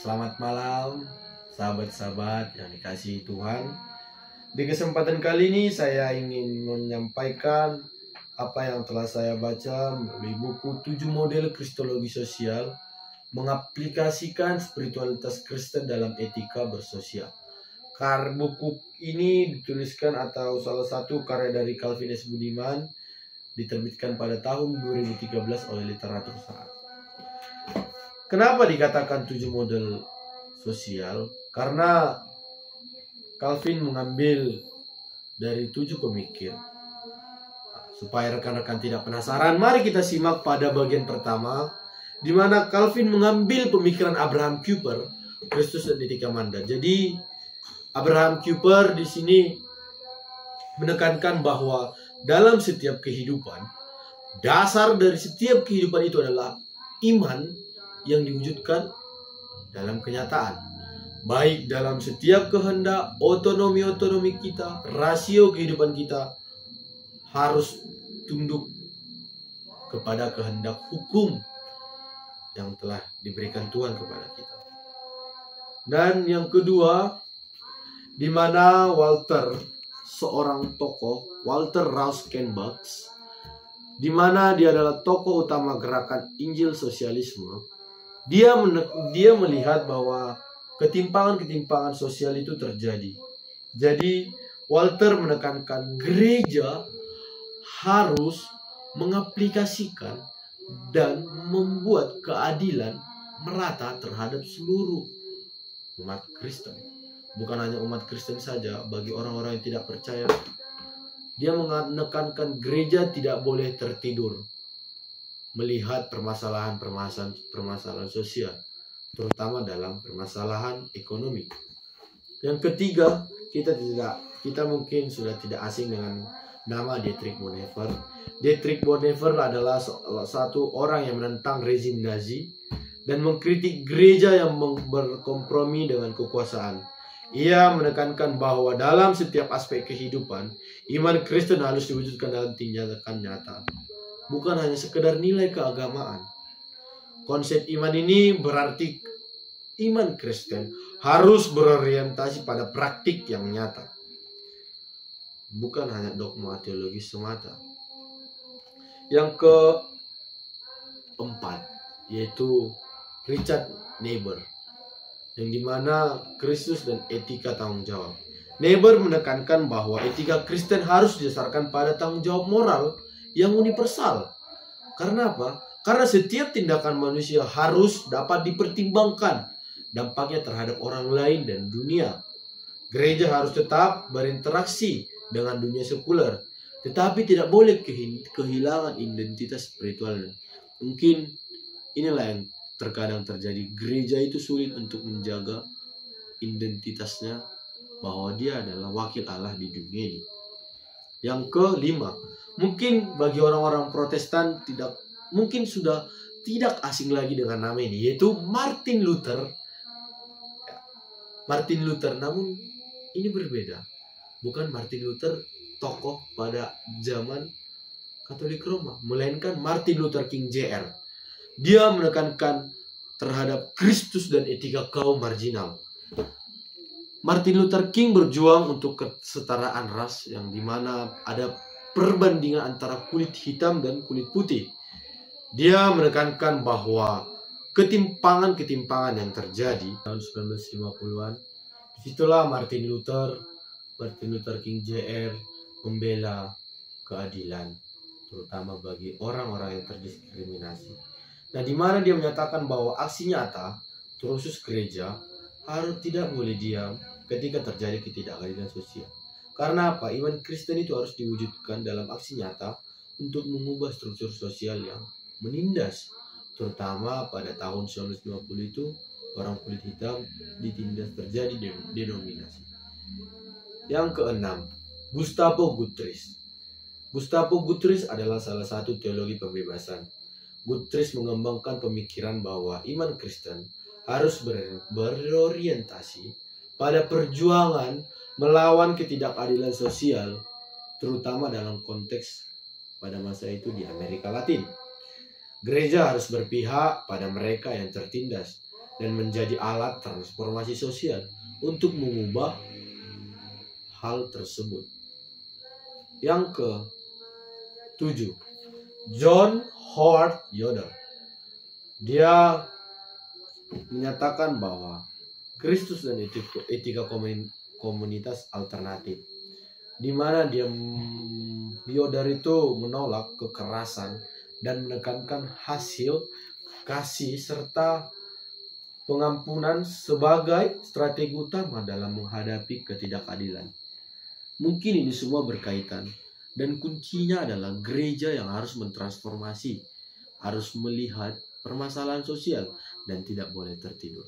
Selamat malam, sahabat-sahabat yang dikasihi Tuhan. Di kesempatan kali ini saya ingin menyampaikan apa yang telah saya baca melalui buku 7 model Kristologi Sosial, mengaplikasikan spiritualitas Kristen dalam etika bersosial. Buku ini dituliskan atau salah satu karya dari Calvin S. Budiman, diterbitkan pada tahun 2013 oleh Literatur Saat. Kenapa dikatakan 7 model sosial? Karena Calvin mengambil dari 7 pemikir. Supaya rekan-rekan tidak penasaran, mari kita simak pada bagian pertama, di mana Calvin mengambil pemikiran Abraham Kuyper, Kristus dan Etika Manda. Jadi Abraham Kuyper di sini menekankan bahwa dalam setiap kehidupan, dasar dari setiap kehidupan itu adalah iman yang diwujudkan dalam kenyataan. Baik dalam setiap kehendak, otonomi kita, rasio kehidupan kita harus tunduk kepada kehendak hukum yang telah diberikan Tuhan kepada kita. Dan yang kedua, di mana Walter, seorang tokoh, Walter Rauschenbach, di mana dia adalah tokoh utama gerakan Injil Sosialisme, dia melihat bahwa ketimpangan-ketimpangan sosial itu terjadi. Jadi Walter menekankan gereja harus mengaplikasikan dan membuat keadilan merata terhadap seluruh umat Kristen. Bukan hanya umat Kristen saja, bagi orang-orang yang tidak percaya. Dia menekankan gereja tidak boleh tertidur melihat permasalahan sosial, terutama dalam permasalahan ekonomi. Yang ketiga, kita mungkin sudah tidak asing dengan nama Dietrich Bonhoeffer. Dietrich Bonhoeffer adalah salah satu orang yang menentang rezim Nazi dan mengkritik gereja yang berkompromi dengan kekuasaan. Ia menekankan bahwa dalam setiap aspek kehidupan, iman Kristen harus diwujudkan dalam tindakan nyata, bukan hanya sekedar nilai keagamaan. Konsep iman ini berarti iman Kristen harus berorientasi pada praktik yang nyata, bukan hanya dogma teologis semata. Yang keempat, yaitu Richard Niebuhr, yang dimana Kristus dan etika tanggung jawab. Niebuhr menekankan bahwa etika Kristen harus didasarkan pada tanggung jawab moral yang universal. Karena apa? Karena setiap tindakan manusia harus dapat dipertimbangkan dampaknya terhadap orang lain dan dunia. Gereja harus tetap berinteraksi dengan dunia sekuler, tetapi tidak boleh kehilangan identitas spiritualnya. Mungkin inilah yang terkadang terjadi. Gereja itu sulit untuk menjaga identitasnya bahwa dia adalah wakil Allah di dunia ini. Yang kelima, mungkin bagi orang-orang Protestan sudah tidak asing lagi dengan nama ini, yaitu Martin Luther. Martin Luther, namun ini berbeda. Bukan Martin Luther tokoh pada zaman Katolik Roma, melainkan Martin Luther King Jr. Dia menekankan terhadap Kristus dan etika kaum marginal. Martin Luther King berjuang untuk kesetaraan ras, yang dimana ada perbandingan antara kulit hitam dan kulit putih. Dia menekankan bahwa ketimpangan-ketimpangan yang terjadi tahun 1950-an, disitulah Martin Luther King Jr. membela keadilan, terutama bagi orang-orang yang terdiskriminasi. Nah, di mana dia menyatakan bahwa aksi nyata, terkhusus gereja, harus tidak boleh diam ketika terjadi ketidakadilan sosial. Karena apa? Iman Kristen itu harus diwujudkan dalam aksi nyata untuk mengubah struktur sosial yang menindas. Terutama pada tahun 1950 itu, orang kulit hitam ditindas, terjadi denominasi. Yang keenam, Gustavo Guthrie. Gustavo Guthrie adalah salah satu teologi pembebasan. Guthrie mengembangkan pemikiran bahwa iman Kristen harus berorientasi pada perjuangan melawan ketidakadilan sosial, terutama dalam konteks pada masa itu di Amerika Latin. Gereja harus berpihak pada mereka yang tertindas dan menjadi alat transformasi sosial untuk mengubah hal tersebut. Yang ke-7, John Howard Yoder. Dia menyatakan bahwa Kristus dan etika komunitas alternatif, di mana Yoder itu menolak kekerasan dan menekankan hasil kasih serta pengampunan sebagai strategi utama dalam menghadapi ketidakadilan. Mungkin ini semua berkaitan, dan kuncinya adalah gereja yang harus mentransformasi, harus melihat permasalahan sosial dan tidak boleh tertidur.